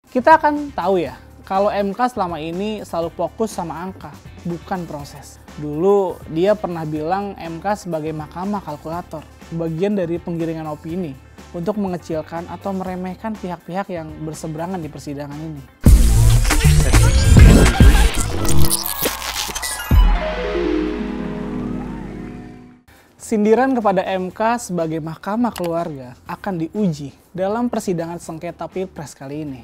Kita akan tahu ya, kalau MK selama ini selalu fokus sama angka, bukan proses. Dulu dia pernah bilang MK sebagai mahkamah kalkulator, bagian dari penggiringan opini untuk mengecilkan atau meremehkan pihak-pihak yang berseberangan di persidangan ini. Sindiran kepada MK sebagai mahkamah keluarga akan diuji dalam persidangan sengketa Pilpres kali ini.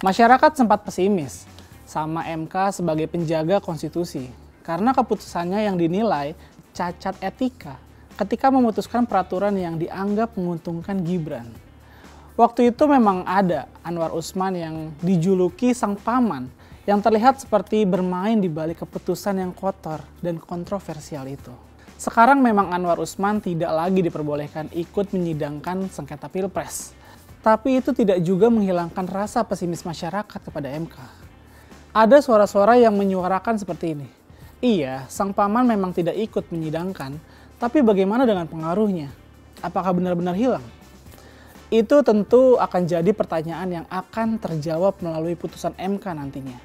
Masyarakat sempat pesimis sama MK sebagai penjaga konstitusi karena keputusannya yang dinilai cacat etika ketika memutuskan peraturan yang dianggap menguntungkan Gibran. Waktu itu memang ada Anwar Usman yang dijuluki sang paman yang terlihat seperti bermain di balik keputusan yang kotor dan kontroversial itu. Sekarang memang Anwar Usman tidak lagi diperbolehkan ikut menyidangkan sengketa Pilpres. Tapi itu tidak juga menghilangkan rasa pesimis masyarakat kepada MK. Ada suara-suara yang menyuarakan seperti ini. Iya, sang paman memang tidak ikut menyidangkan, tapi bagaimana dengan pengaruhnya? Apakah benar-benar hilang? Itu tentu akan jadi pertanyaan yang akan terjawab melalui putusan MK nantinya.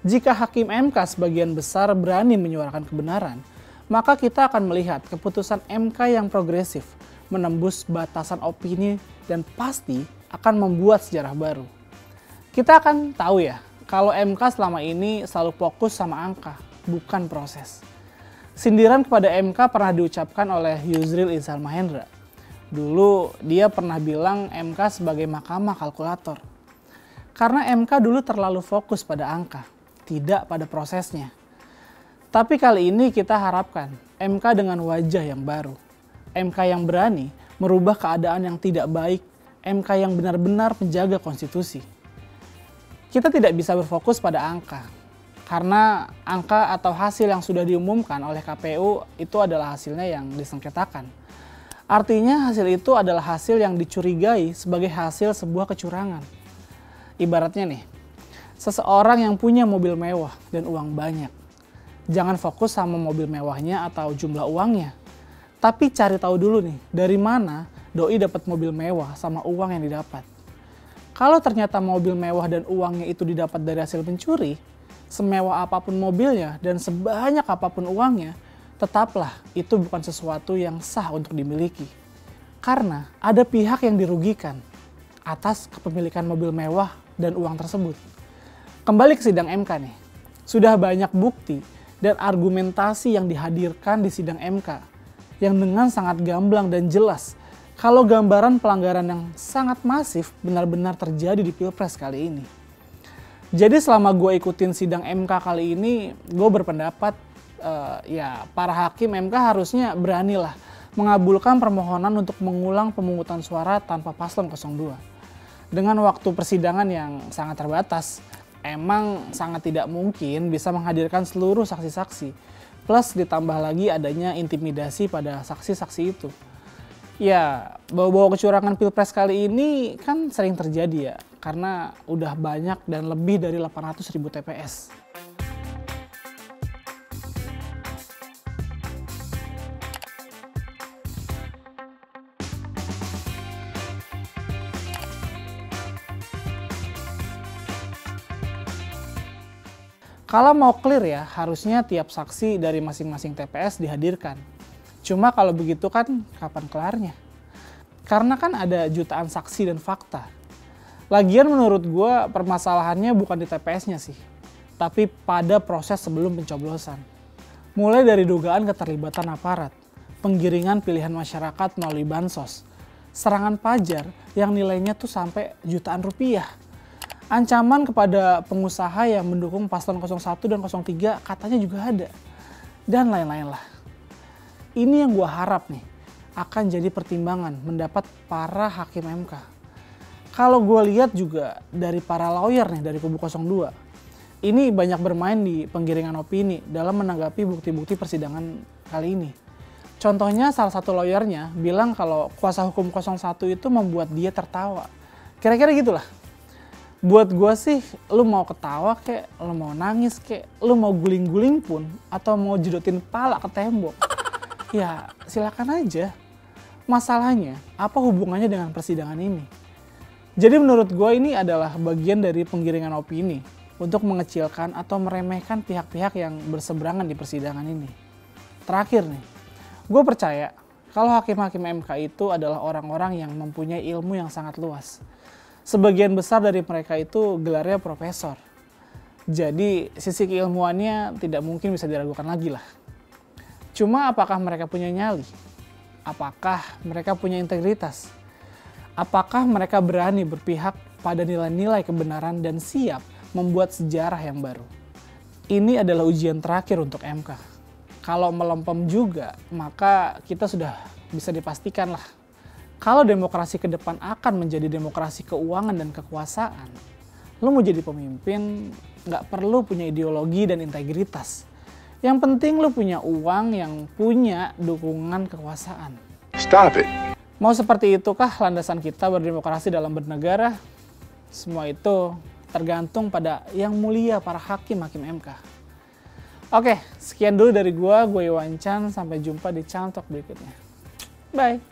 Jika hakim MK sebagian besar berani menyuarakan kebenaran, maka kita akan melihat keputusan MK yang progresif, menembus batasan opini dan pasti akan membuat sejarah baru. Kita akan tahu ya, kalau MK selama ini selalu fokus sama angka, bukan proses. Sindiran kepada MK pernah diucapkan oleh Yusril Izzah Mahendra. Dulu dia pernah bilang MK sebagai mahkamah kalkulator. Karena MK dulu terlalu fokus pada angka, tidak pada prosesnya. Tapi kali ini kita harapkan MK dengan wajah yang baru. MK yang berani merubah keadaan yang tidak baik, MK yang benar-benar menjaga konstitusi. Kita tidak bisa berfokus pada angka, karena angka atau hasil yang sudah diumumkan oleh KPU itu adalah hasilnya yang disengketakan. Artinya hasil itu adalah hasil yang dicurigai sebagai hasil sebuah kecurangan. Ibaratnya nih, seseorang yang punya mobil mewah dan uang banyak. Jangan fokus sama mobil mewahnya atau jumlah uangnya. Tapi cari tahu dulu nih, dari mana doi dapat mobil mewah sama uang yang didapat. Kalau ternyata mobil mewah dan uangnya itu didapat dari hasil pencuri, semewah apapun mobilnya dan sebanyak apapun uangnya, tetaplah itu bukan sesuatu yang sah untuk dimiliki. Karena ada pihak yang dirugikan atas kepemilikan mobil mewah dan uang tersebut. Kembali ke sidang MK nih, sudah banyak bukti dan argumentasi yang dihadirkan di sidang MK yang dengan sangat gamblang dan jelas kalau gambaran pelanggaran yang sangat masif benar-benar terjadi di Pilpres kali ini. Jadi selama gue ikutin sidang MK kali ini, gue berpendapat para hakim MK harusnya beranilah mengabulkan permohonan untuk mengulang pemungutan suara tanpa paslon 02. Dengan waktu persidangan yang sangat terbatas, emang sangat tidak mungkin bisa menghadirkan seluruh saksi-saksi. Plus ditambah lagi adanya intimidasi pada saksi-saksi itu. Ya, bau-bau kecurangan Pilpres kali ini kan sering terjadi ya. Karena udah banyak dan lebih dari 800.000 TPS. Kalau mau clear ya, harusnya tiap saksi dari masing-masing TPS dihadirkan. Cuma kalau begitu kan kapan kelarnya? Karena kan ada jutaan saksi dan fakta. Lagian menurut gue permasalahannya bukan di TPS-nya sih, tapi pada proses sebelum pencoblosan. Mulai dari dugaan keterlibatan aparat, penggiringan pilihan masyarakat melalui bansos, serangan pajar yang nilainya tuh sampai jutaan rupiah. Ancaman kepada pengusaha yang mendukung paslon 01 dan 03 katanya juga ada. Dan lain-lain lah. Ini yang gue harap nih akan jadi pertimbangan mendapat para hakim MK. Kalau gue lihat juga dari para lawyer nih dari kubu 02. Ini banyak bermain di penggiringan opini dalam menanggapi bukti-bukti persidangan kali ini. Contohnya salah satu lawyernya bilang kalau kuasa hukum 01 itu membuat dia tertawa. Kira-kira gitulah. Buat gue sih, lu mau ketawa kek, lu mau nangis kek, lu mau guling-guling pun, atau mau jedotin pala ke tembok, ya silakan aja. Masalahnya, apa hubungannya dengan persidangan ini? Jadi menurut gue ini adalah bagian dari penggiringan opini untuk mengecilkan atau meremehkan pihak-pihak yang berseberangan di persidangan ini. Terakhir nih, gue percaya kalau hakim-hakim MK itu adalah orang-orang yang mempunyai ilmu yang sangat luas. Sebagian besar dari mereka itu gelarnya profesor. Jadi sisi keilmuannya tidak mungkin bisa diragukan lagi lah. Cuma apakah mereka punya nyali? Apakah mereka punya integritas? Apakah mereka berani berpihak pada nilai-nilai kebenaran dan siap membuat sejarah yang baru? Ini adalah ujian terakhir untuk MK. Kalau melempem juga, maka kita sudah bisa dipastikan lah. Kalau demokrasi ke depan akan menjadi demokrasi keuangan dan kekuasaan, lo mau jadi pemimpin nggak perlu punya ideologi dan integritas. Yang penting lo punya uang yang punya dukungan kekuasaan. Stop it. Mau seperti itukah landasan kita berdemokrasi dalam bernegara? Semua itu tergantung pada yang mulia para hakim-hakim MK. Oke, sekian dulu dari gue Iwan Chan. Sampai jumpa di channel talk berikutnya. Bye.